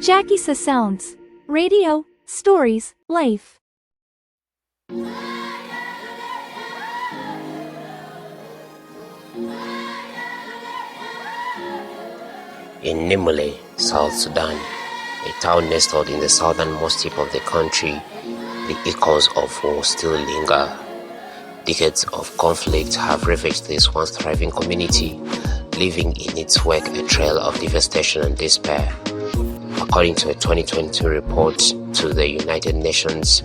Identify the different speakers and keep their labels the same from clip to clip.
Speaker 1: Jackie's Sounds. Radio, stories, life.
Speaker 2: In Nimule, South Sudan, a town nestled in the southernmost tip of the country, the echoes of war still linger. Decades of conflict have ravaged this once thriving community, leaving in its wake a trail of devastation and despair. According to a 2022 report to the United Nations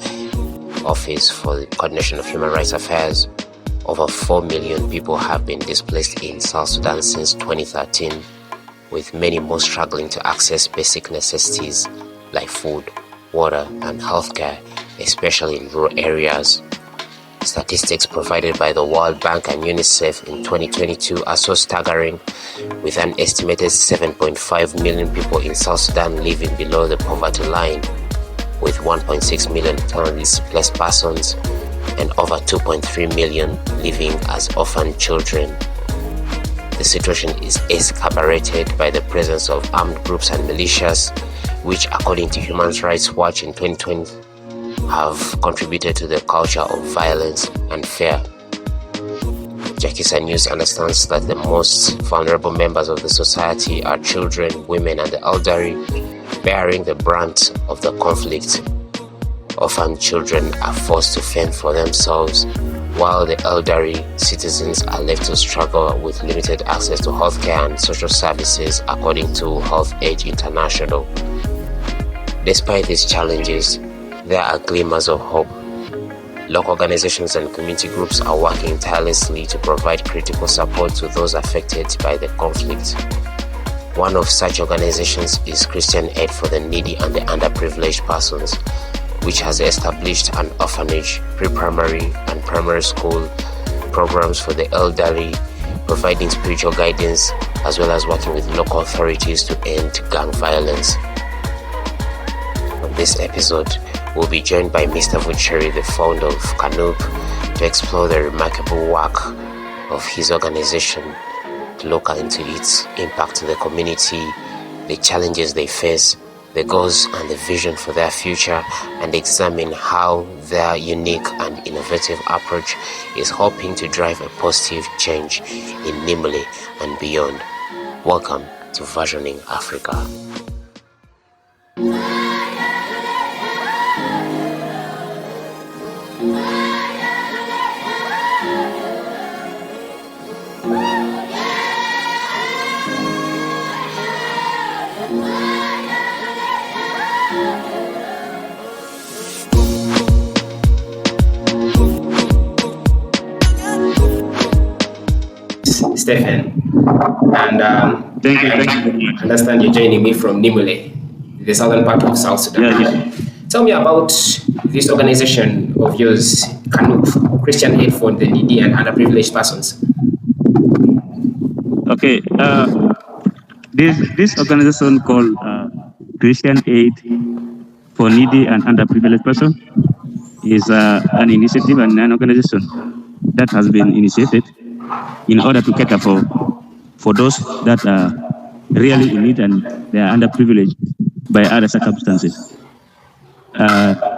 Speaker 2: Office for the Coordination of Human Rights Affairs, over 4 million people have been displaced in South Sudan since 2013, with many more struggling to access basic necessities like food, water, and healthcare, especially in rural areas. Statistics provided by the World Bank and UNICEF in 2022 are so staggering, with an estimated 7.5 million people in South Sudan living below the poverty line, with 1.6 million internally displaced persons and over 2.3 million living as orphan children. The situation is exacerbated by the presence of armed groups and militias, which, according to Human Rights Watch in 2020, have contributed to the culture of violence and fear. Jackie's News understands that the most vulnerable members of the society are children, women, and the elderly, bearing the brunt of the conflict. Orphan children are forced to fend for themselves, while the elderly citizens are left to struggle with limited access to healthcare and social services, according to Health Aid International. Despite these challenges, there are glimmers of hope. Local organizations and community groups are working tirelessly to provide critical support to those affected by the conflict. One of such organizations is Christian Aid for the Needy and the Underprivileged Persons, which has established an orphanage, pre-primary and primary school programs for the elderly, providing spiritual guidance as well as working with local authorities to end gang violence. On this episode, we'll be joined by Mr. Vuciri, the founder of CANUP, to explore the remarkable work of his organization, to look into its impact to the community, the challenges they face, the goals and the vision for their future, and examine how their unique and innovative approach is helping to drive a positive change in Nimule and beyond. Welcome to Versioning Africa.
Speaker 3: Stephen, and
Speaker 4: Thank you.
Speaker 3: I understand you're joining me from Nimule, the southern part of South Sudan.
Speaker 4: Yeah.
Speaker 3: Tell me about this organization of yours, CANUP, Christian Aid for the Needy and Underprivileged Persons.
Speaker 4: Okay. This organization called Christian Aid for Needy and Underprivileged Persons is an initiative and an organization that has been initiated in order to cater for those that are really in need and they are underprivileged by other circumstances.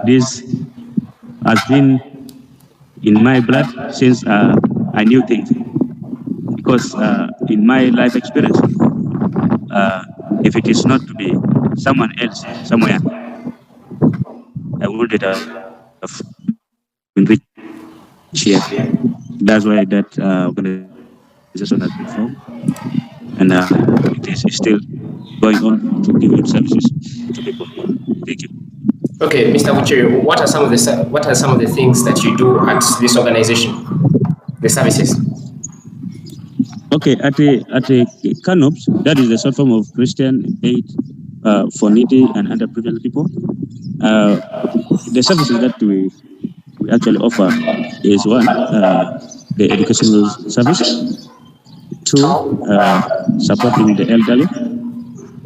Speaker 4: This has been in my blood since I knew things, because in my life experience, if it is not to be someone else somewhere, I wouldn't have been rich here. That's why that organization has been formed, and it is still going on to give services to people. Thank you.
Speaker 3: Okay, Mr. Vuciri, what are some of the things that you do at this organization, the services?
Speaker 4: Okay, at the CANUP, that is the short form of Christian Aid for Needy and Underprivileged people. The services that we actually offer is one, the educational service, two, supporting the elderly,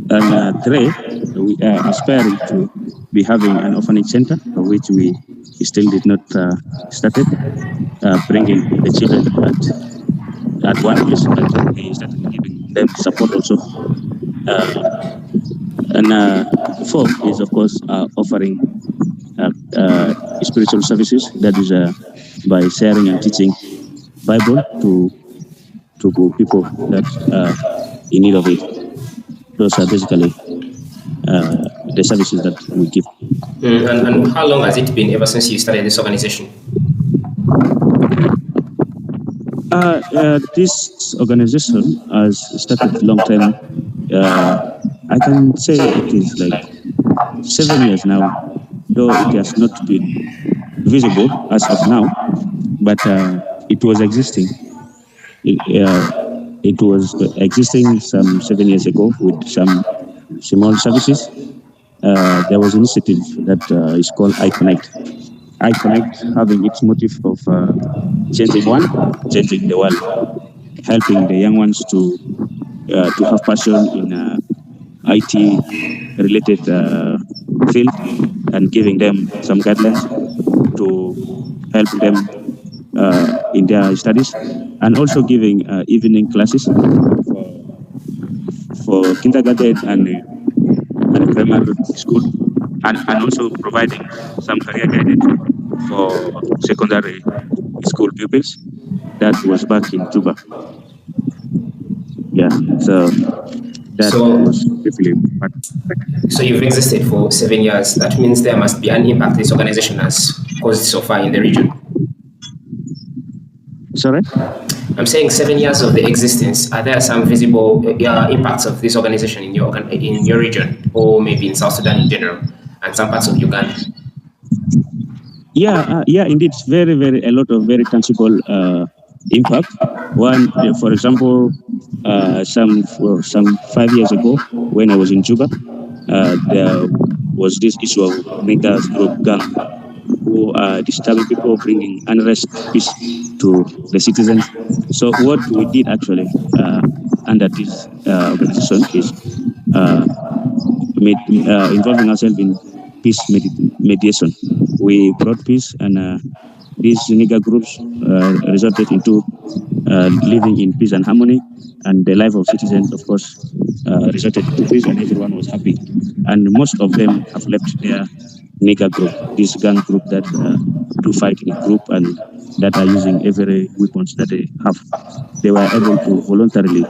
Speaker 4: and three, we are aspiring to be having an orphanage center, which we still did not started, bringing the children at one place that we started giving them support also. And fourth is, of course, offering spiritual services. That is by sharing and teaching Bible to people that are in need of it. Those are basically the services that we give.
Speaker 3: And how long has it been ever since you started this organization?
Speaker 4: This organization has started a long time. I can say it is like 7 years now, though it has not been visible as of now, but it was existing. It was existing some 7 years ago with some small services. There was an initiative that is called iConnect. iConnect having its motive of changing the world, helping the young ones to have passion in IT-related field and giving them some guidelines to help them in their studies, and also giving evening classes for kindergarten and primary school, and also providing some career guidance for secondary school pupils. That was back in Juba. Yeah, so that was briefly.
Speaker 3: So you've existed for 7 years. That means there must be an impact this organization has caused so far in the region.
Speaker 4: Sorry?
Speaker 3: I'm saying 7 years of the existence. Are there some visible impacts of this organization in your region, or maybe in South Sudan in general, and some parts of Uganda?
Speaker 4: Yeah, indeed, a lot of very tangible impact. One, for example, some 5 years ago, when I was in Juba, there was this issue of mega group gang who are disturbing people, bringing unrest, peace to the citizens. So what we did actually under this organization is involving ourselves in peace mediation. We brought peace, and these nigger groups resulted into living in peace and harmony, and the life of citizens, of course, resulted into peace, and everyone was happy. And most of them have left their nigger group, this gang group that do fight in a group and that are using every weapons that they have. They were able to voluntarily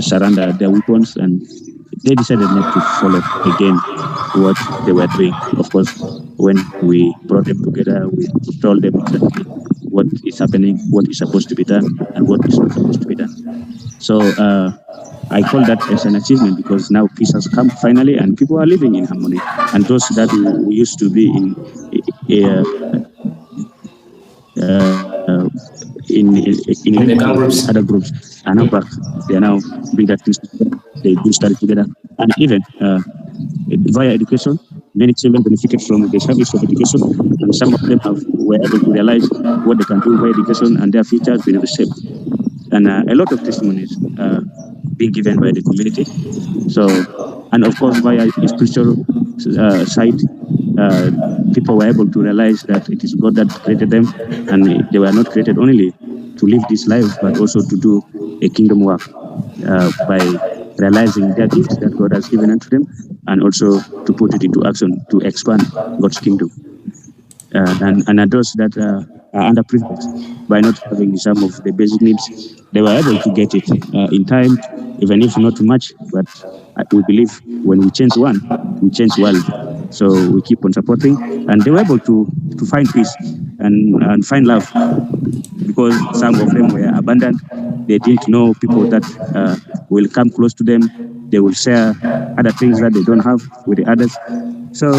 Speaker 4: surrender their weapons, and they decided not to follow again what they were doing. Of course, when we brought them together, we told them exactly what is happening, what is supposed to be done, and what is not supposed to be done. So I call that as an achievement, because now peace has come finally, and people are living in harmony. And those that we used to be in other groups are now back. They are now doing that things. They do study together, and even via education, many children benefited from the service of education, and some of them were able to realize what they can do by education, and their future has been reshaped. And a lot of testimonies being given by the community. So, and of course, via a spiritual side, people were able to realize that it is God that created them, and they were not created only to live this life, but also to do a kingdom work by realizing their gifts that God has given unto them, and also to put it into action to expand God's kingdom. And those that are underprivileged by not having some of the basic needs, they were able to get it in time, even if not much. But we believe when we change one, we change world. So we keep on supporting, and they were able to find peace and find love, because some of them were abandoned. They didn't know people that will come close to them. They will share other things that they don't have with the others. So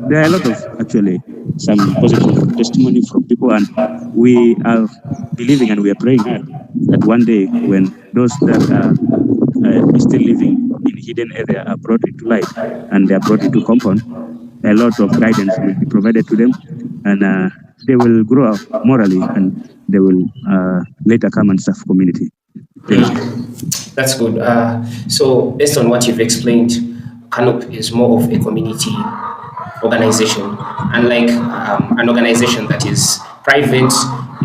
Speaker 4: there are a lot of actually some positive testimony from people, and we are believing and we are praying that one day when those that are still living in hidden area are brought into light and they are brought into compound, a lot of guidance will be provided to them, and they will grow up morally, and they will later come and serve community.
Speaker 3: That's good. So based on what you've explained, CANUP is more of a community organization, unlike an organization that is private.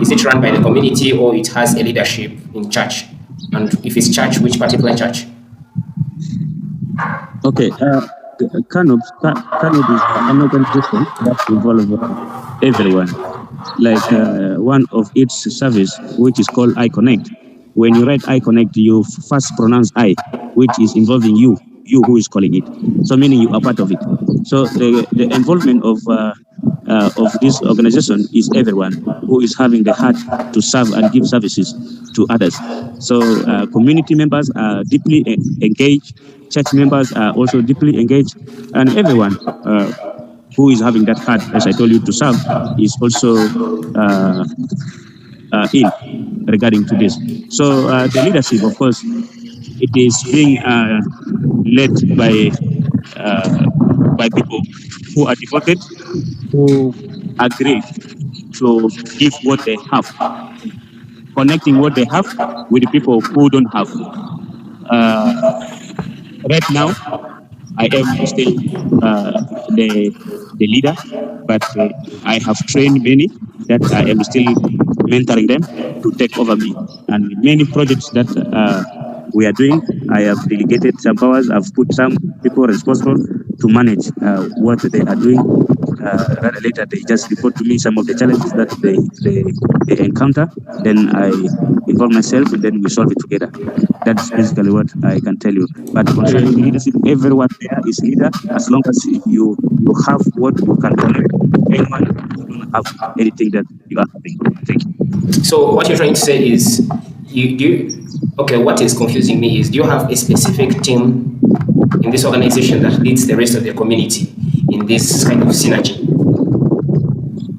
Speaker 3: Is it run by the community, or it has a leadership in church? And if it's church, which particular church?
Speaker 4: Okay. CANUP is an organization that involves everyone. Like one of its service, which is called iConnect. When you write iConnect, you first pronounce I, which is involving you who is calling it. So meaning you are part of it. So the involvement of this organization is everyone who is having the heart to serve and give services to others. So community members are deeply engaged, church members are also deeply engaged, and everyone who is having that heart, as I told you, to serve is also in regarding to this. So the leadership, of course, it is being led by people who are devoted, who agree to give what they have, connecting what they have with the people who don't have. Right now, I am still the leader, but I have trained many that I am still mentoring them to take over me. And many projects that we are doing, I have delegated some powers. I've put some people responsible to manage what they are doing. Rather later, they just report to me some of the challenges that they encounter. Then I involve myself, and then we solve it together. That's basically what I can tell you. But concerning the leadership, everyone there is leader as long as you have what you can connect. Anyone who don't have anything that you are having. Thank you.
Speaker 3: So what you're trying to say is, okay, what is confusing me is, do you have a specific team in this organization that leads the rest of the community in this kind of synergy?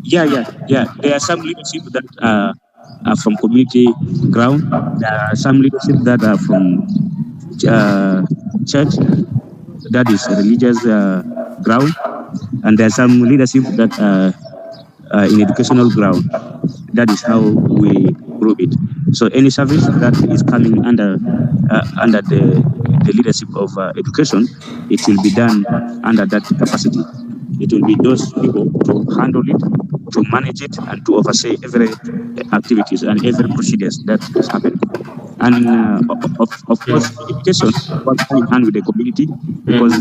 Speaker 4: Yeah. There are some leadership that are from community ground. There are some leadership that are from church, that is religious ground, and there are some leadership that are in educational ground. That is how we group it. So any service that is coming under the leadership of education, it will be done under that capacity. It will be those people to handle it, to manage it, and to oversee every activities and every procedures that is happening. And of course, education works hand in hand with the community, because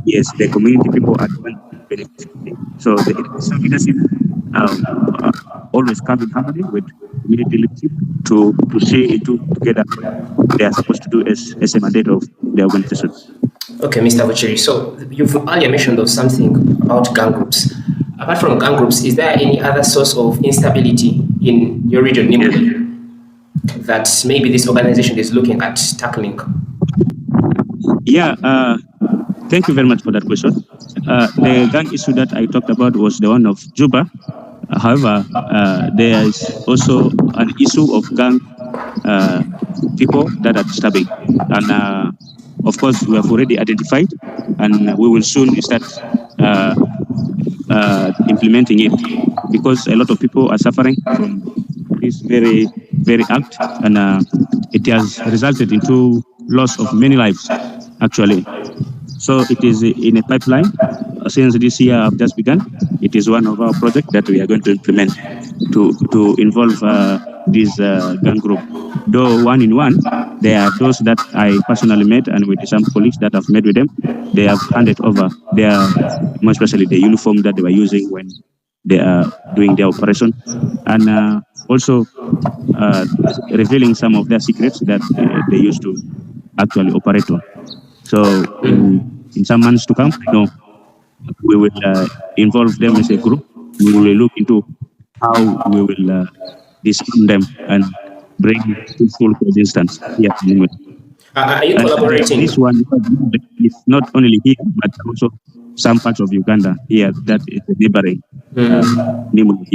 Speaker 4: yes, the community people are the ones benefiting. So the education leadership always come in harmony with community leadership to see into together what they are supposed to do as a mandate of the organization.
Speaker 3: Okay, Mr. Vuciri. So you've earlier mentioned of something about gang groups. Apart from gang groups, is there any other source of instability in your region, Nimule, that maybe this organization is looking at tackling?
Speaker 4: Yeah, thank you very much for that question. The gang issue that I talked about was the one of Juba. However, there is also an issue of gang people that are disturbing. And of course, we have already identified, and we will soon start implementing it, because a lot of people are suffering from this very, very act, and it has resulted into loss of many lives, actually. So it is in a pipeline. Since this year have just begun, it is one of our projects that we are going to implement to involve this gang group. Though one in one, there are those that I personally met, and with some colleagues that I've met with them, they have handed over their, more especially the uniform that they were using when they are doing their operation, and also revealing some of their secrets that they used to actually operate on. So in some months to come, we will involve them as a group. We will look into how we will disarm them and bring full coexistence here.
Speaker 3: Are you collaborating?
Speaker 4: This one is not only here, but also some parts of Uganda here that is neighboring Nimule.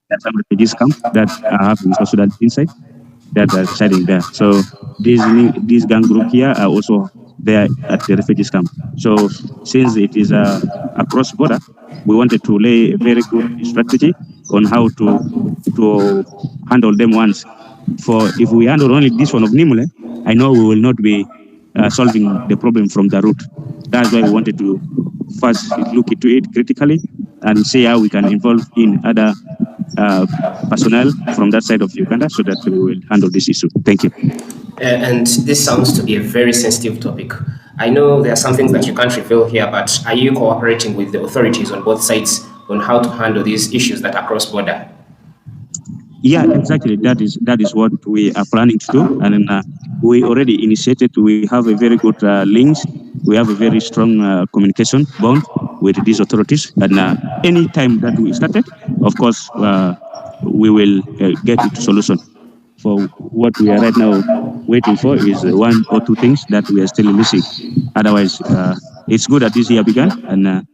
Speaker 4: There are some refugees camps that have South Sudan inside that are residing there. So this gang group here are also there at the refugees camp. So since it is across border, we wanted to lay a very good strategy on how to handle them once. For if we handle only this one of Nimule, I know we will not be solving the problem from the root. That's why we wanted to first look into it critically and see how we can involve in other personnel from that side of Uganda so that we will handle this issue. Thank you.
Speaker 3: And this sounds to be a very sensitive topic. I know there are some things that you can't reveal here, but are you cooperating with the authorities on both sides on how to handle these issues that are cross-border?
Speaker 4: Yeah, exactly. That is what we are planning to do, and we already initiated. We have a very good links. We have a very strong communication bond with these authorities, and any time that we started, of course, we will get into solution. For what we are right now waiting for is one or two things that we are still missing. Otherwise, it's good that this year began, and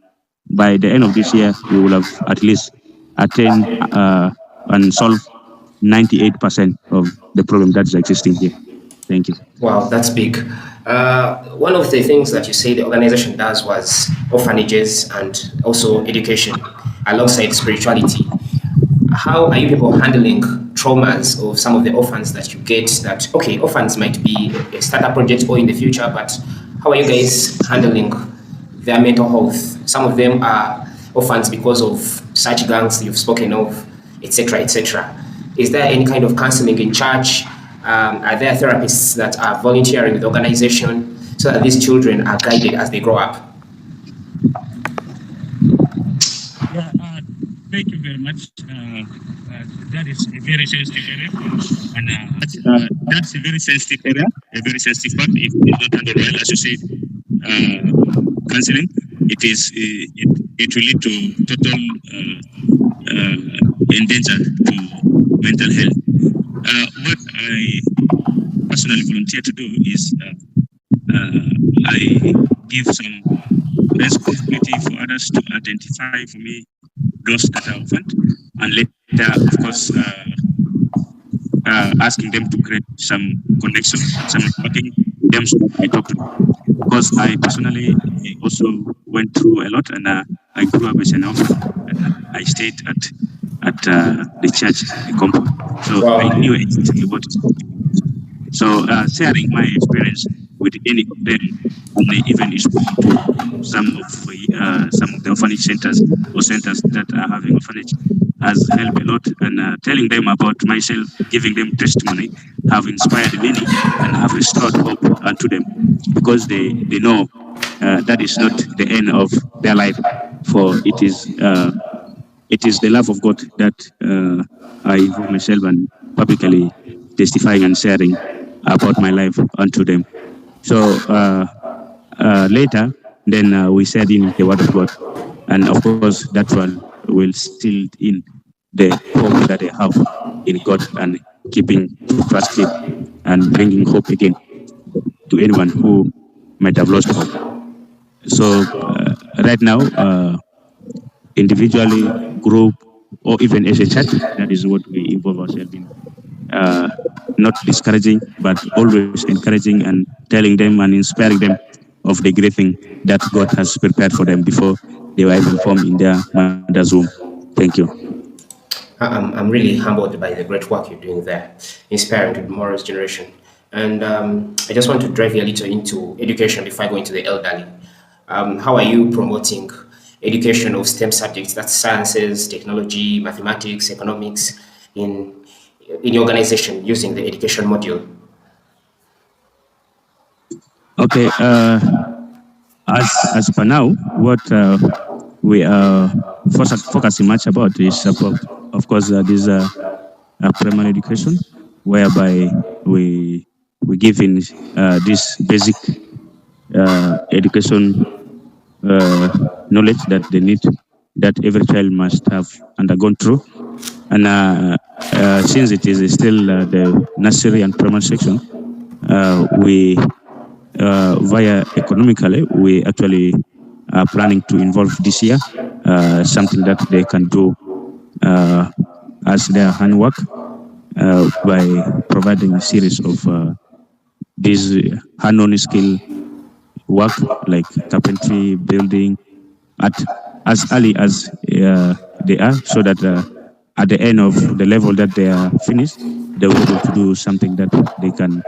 Speaker 4: by the end of this year, we will have at least attained and solved 98% of the problem that is existing here. Thank you.
Speaker 3: Wow, that's big. One of the things that you say the organization does was orphanages and also education alongside spirituality. How are you people handling traumas of some of the orphans that you get that, okay, orphans might be a startup project or in the future, but how are you guys handling their mental health? Some of them are orphans because of such gangs you've spoken of, etc., etc. Is there any kind of counseling in church? Are there therapists that are volunteering with the organization so that these children are guided as they grow up?
Speaker 4: Yeah, thank you very much. That is a very sensitive area, and that's a very sensitive area, a very sensitive part. If it's not handled well, as you said, counseling, it will lead to total endanger to mental health. What I personally volunteer to do is I give some responsibility for others to identify for me those that are orphaned, and later, of course, asking them to create some connection, some networking, them so I talk to them. Because I personally also went through a lot, and I grew up as an orphan, and I stayed at the church compound, so
Speaker 3: Wow.
Speaker 4: I knew exactly what is happening. So sharing my experience with any of them, and even to some of the orphanage centers or centers that are having orphanage, has helped a lot. And telling them about myself, giving them testimony, have inspired many and have restored hope unto them, because they know that is not the end of their life, for it is the love of God that I involve myself and publicly testifying and sharing about my life unto them. So later, then we said in the Word of God, and of course that one will still in the hope that they have in God, and keeping trusting and bringing hope again to anyone who might have lost hope. So right now, individually, group, or even as a church, that is what we involve ourselves in. Not discouraging, but always encouraging and telling them and inspiring them of the great thing that God has prepared for them before they were even formed in their mother's womb. Thank you.
Speaker 3: I'm really humbled by the great work you're doing there, inspiring tomorrow's generation. And I just want to drive you a little into education before I go into the elderly. How are you promoting education of STEM subjects, that's sciences, technology, mathematics, economics, in your organization using the education module?
Speaker 4: Okay, as per now, what we are focusing much about is about, of course, this primary education, whereby we give in this basic education knowledge that they need, that every child must have undergone through. And since it is still the nursery and primary section, we via economically, we actually are planning to involve this year something that they can do as their handwork by providing a series of these hand-on skill work like carpentry, building, at as early as they are, so that at the end of the level that they are finished, they will be able to do something that they can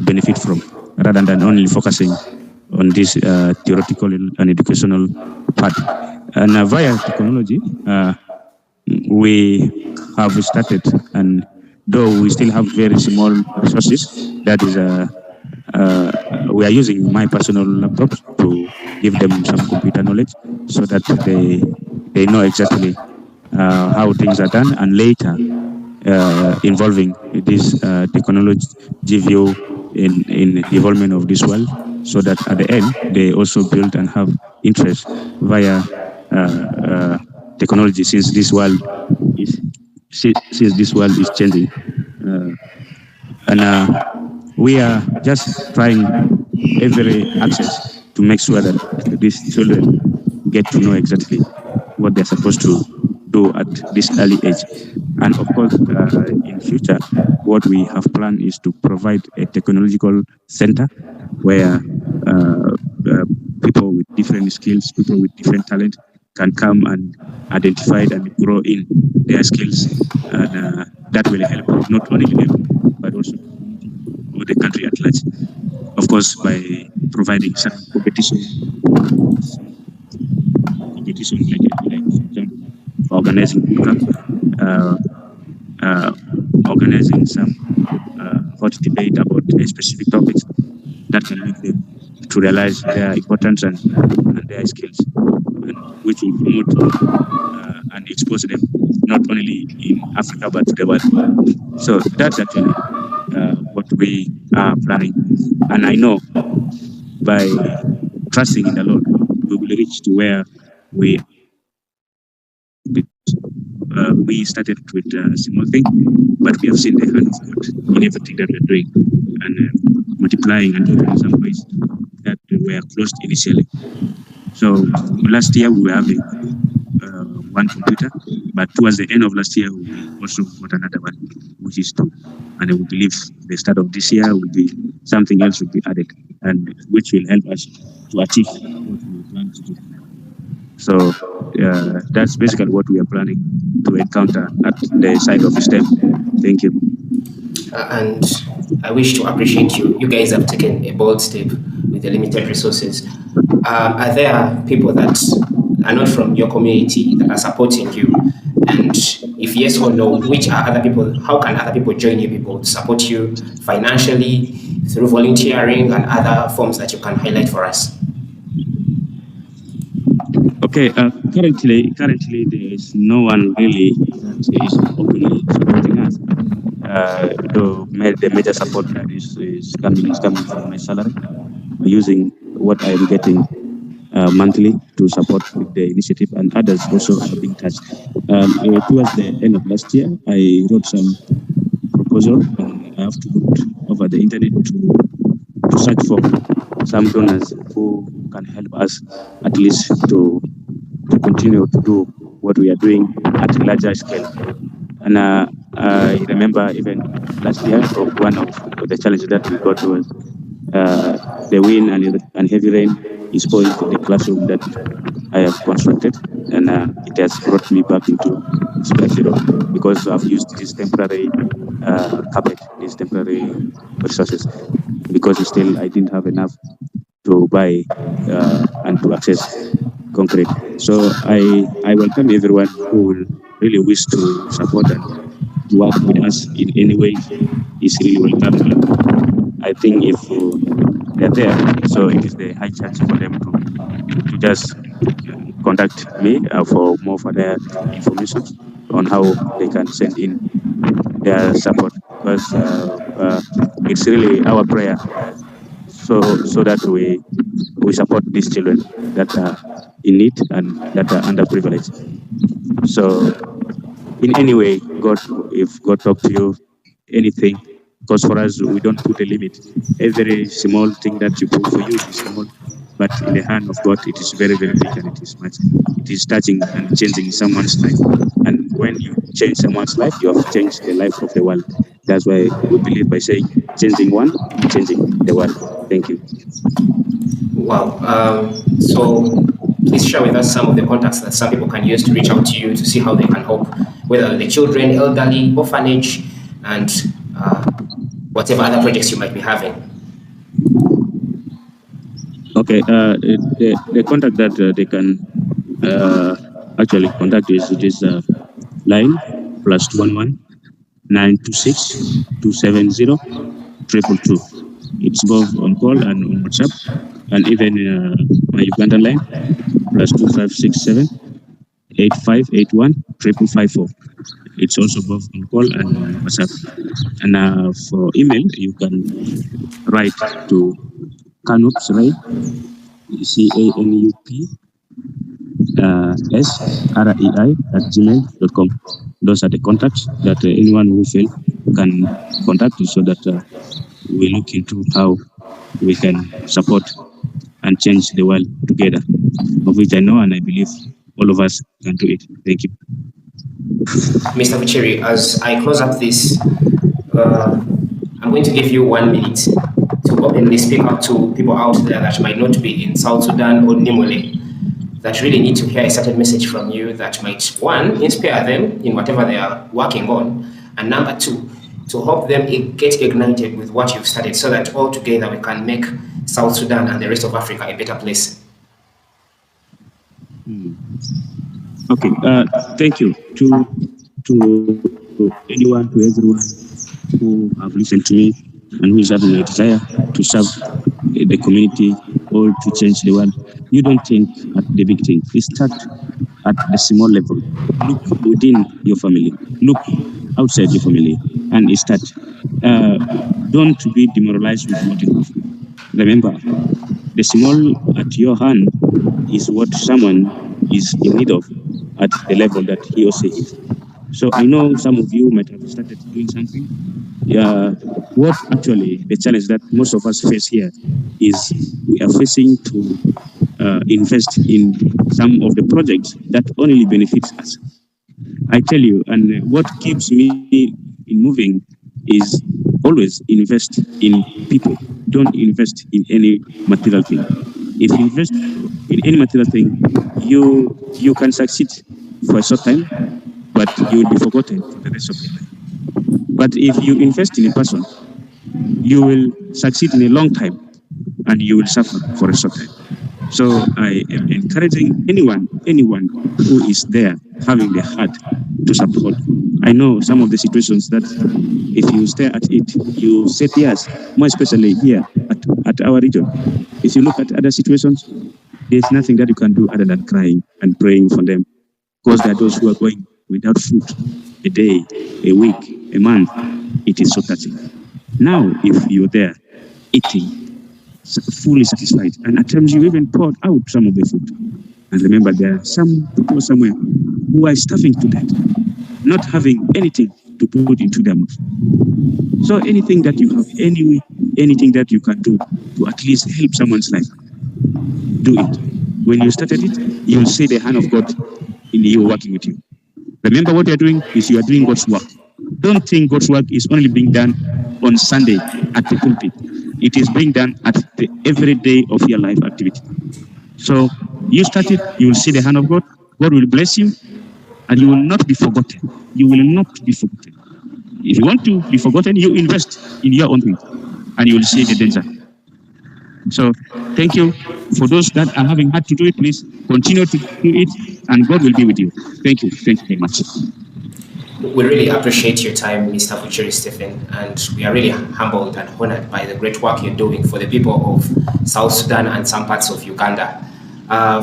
Speaker 4: benefit from, rather than only focusing on this theoretical and educational part. And via technology, we have started, and though we still have very small resources, that is, we are using my personal laptop to give them some computer knowledge so that they know exactly how things are done, and later involving this technology view in development of this world, so that at the end they also build and have interest via technology, since this world is changing, and we are just trying every access to make sure that these children get to know exactly what they're supposed to do at this early age. And of course, in future, what we have planned is to provide a technological center where people with different skills, people with different talent can come and identify and grow in their skills. And that will help not only them, but also the country at large. Of course, by providing some competition like for example, organizing bootcamp, organizing some hot debate about specific topics that can make them to realize their importance and their skills, and which will promote and expose them not only in Africa but to the world. So that's actually what we are planning, and I know by trusting in the Lord, we will reach to where we started with a small thing, but we have seen the hand of God in everything that we're doing, and multiplying and doing in some ways that were closed initially. So last year we were having one computer, but towards the end of last year we also got another one, which is two, and we believe the start of this year will be something else will be added, and which will help us to achieve what we plan to do. So that's basically what we are planning to encounter at the side of STEM. Thank you.
Speaker 3: And I wish to appreciate you. You guys have taken a bold step with the limited resources. Are there people that are not from your community that are supporting you? And if yes or no, which are other people? How can other people join you people to support you financially, through volunteering and other forms that you can highlight for us?
Speaker 4: Okay, currently there is no one really that is openly supporting us. The major support that is coming from my salary, using what I am getting monthly to support with the initiative, and others also are being touched. Towards the end of last year, I wrote some proposal, and I have to look over the internet to search for some donors who can help us at least to continue to do what we are doing at a larger scale. And I remember even last year, one of the challenges that we got was the wind and heavy rain spoiled the classroom that I have constructed, and it has brought me back into square zero because I've used this temporary carpet, these temporary resources, because still I didn't have enough to buy and to access concrete. So I welcome everyone who will really wish to support and to work with us in any way is really welcome. I think if they're there, so it is the high chance for them to just contact me for more further information on how they can send in their support, because it's really our prayer so that we support these children that are in need and that are underprivileged. So in any way, if God talk to you, anything, because for us, we don't put a limit. Every small thing that you put for you is small, but in the hand of God, it is very, very big, and it is much. It is touching and changing someone's life. And when you change someone's life, you have changed the life of the world. That's why we believe by saying, changing one, changing the world. Thank you.
Speaker 3: Wow. So please share with us some of the contacts that some people can use to reach out to you to see how they can help, whether the children, elderly, orphanage, and whatever other projects you might be having.
Speaker 4: Okay. The contact that they can actually contact is line +11 926 270 222. It's both on call and on WhatsApp, and even my Ugandan line +2567 8581 554. It's also both on call and on WhatsApp. And for email, you can write to CANUP, CANUP SREI@gmail.com. Those are the contacts that anyone who feel can contact you, so that we look into how we can support and change the world together, of which I know and I believe all of us can do it. Thank you.
Speaker 3: Mr. Vuciri, as I close up this, I'm going to give you 1 minute to openly speak up to people out there that might not be in South Sudan or Nimule, that really need to hear a certain message from you that might, one, inspire them in whatever they are working on, and number two, to help them get ignited with what you've started, so that all together we can make South Sudan and the rest of Africa a better place.
Speaker 4: Okay, thank you to anyone, to everyone who have listened to me and who is having a desire to serve the community or to change the world. You don't think at the big thing. You start at the small level. Look within your family. Look outside your family and start. Don't be demoralized with what you have. Remember, the small at your hand is what someone is in need of at the level that he or she is. So I know some of you might have started doing something. What actually the challenge that most of us face here is we are facing to invest in some of the projects that only benefits us. I tell you, and what keeps me in moving is always invest in people. Don't invest in any material thing. If you invest in any material thing, you can succeed for a short time, but you will be forgotten for the rest of your life. But if you invest in a person, you will succeed in a long time and you will suffer for a short time. So I am encouraging anyone who is there having the heart to support. I know some of the situations that if you stare at it, you say yes, more especially here at our region. If you look at other situations, there's nothing that you can do other than crying and praying for them, because there are those who are going without food a day, a week, a month. It is so touching. Now, if you're there eating, fully satisfied, and at times you even poured out some of the food. And remember, there are some people somewhere who are starving to death, not having anything to put into their mouth. So anything that you have, anything that you can do to at least help someone's life, do it. When you started it, you'll see the hand of God in you working with you. Remember, what you're doing is you are doing God's work. Don't think God's work is only being done on Sunday at the pulpit. It is being done at the every day of your life activity. So you start it, you will see the hand of God. God will bless you, and you will not be forgotten. You will not be forgotten. If you want to be forgotten, you invest in your own thing, and you will see the danger. So thank you. For those that are having had to do it, please continue to do it, and God will be with you. Thank you. Thank you very much.
Speaker 3: We really appreciate your time, Mr. Vuciri Stephen, and we are really humbled and honored by the great work you're doing for the people of South Sudan and some parts of Uganda.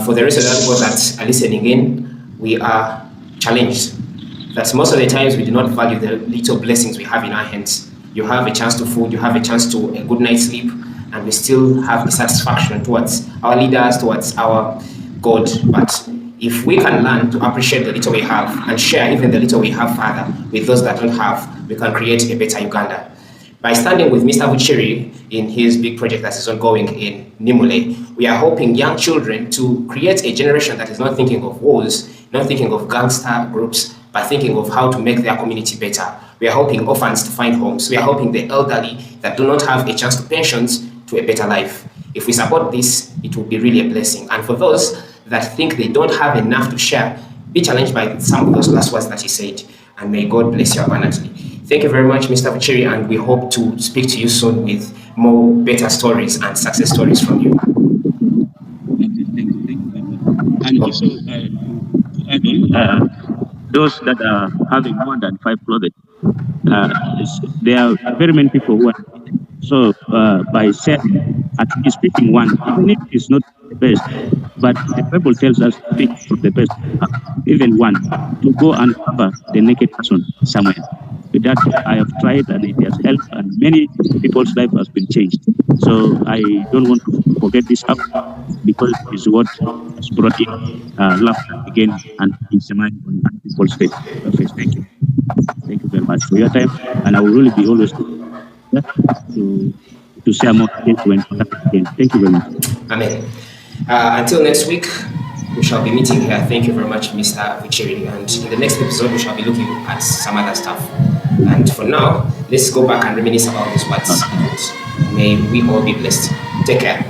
Speaker 3: For the rest of the people that are listening in, we are challenged that most of the times we do not value the little blessings we have in our hands. You have a chance to food, you have a chance to a good night's sleep, and we still have dissatisfaction towards our leaders, towards our God. But if we can learn to appreciate the little we have and share even the little we have further with those that don't have, we can create a better Uganda. By standing with Mr. Vuciri in his big project that is ongoing in Nimule, we are hoping young children to create a generation that is not thinking of wars, not thinking of gangster groups, but thinking of how to make their community better. We are hoping orphans to find homes. We are hoping the elderly that do not have a chance to pensions to a better life. If we support this, it will be really a blessing. And for those that think they don't have enough to share, be challenged by some of those last words that he said, and may God bless you abundantly. Thank you very much, Mr. Vuciri, and we hope to speak to you soon with more better stories and success stories from you.
Speaker 4: Thank you. And also, to add on, those that are having more than 5 clothes, there are very many people who are. So by sharing, at least picking one, even if it's not the best, but the Bible tells us to pick from the best, even one, to go and cover the naked person somewhere. With that, I have tried and it has helped, and many people's life has been changed. So I don't want to forget this up, because it is what has brought in laughter again and in smile on people's face. Thank you. Thank you very much for your time, and I will really be always to share more things when again. Thank you very much.
Speaker 3: Amen. Until next week, we shall be meeting here. Thank you very much, Mr. Vuciri. And in the next episode, we shall be looking at some other stuff. And for now, let's go back and reminisce about these words. May we all be blessed. Take care.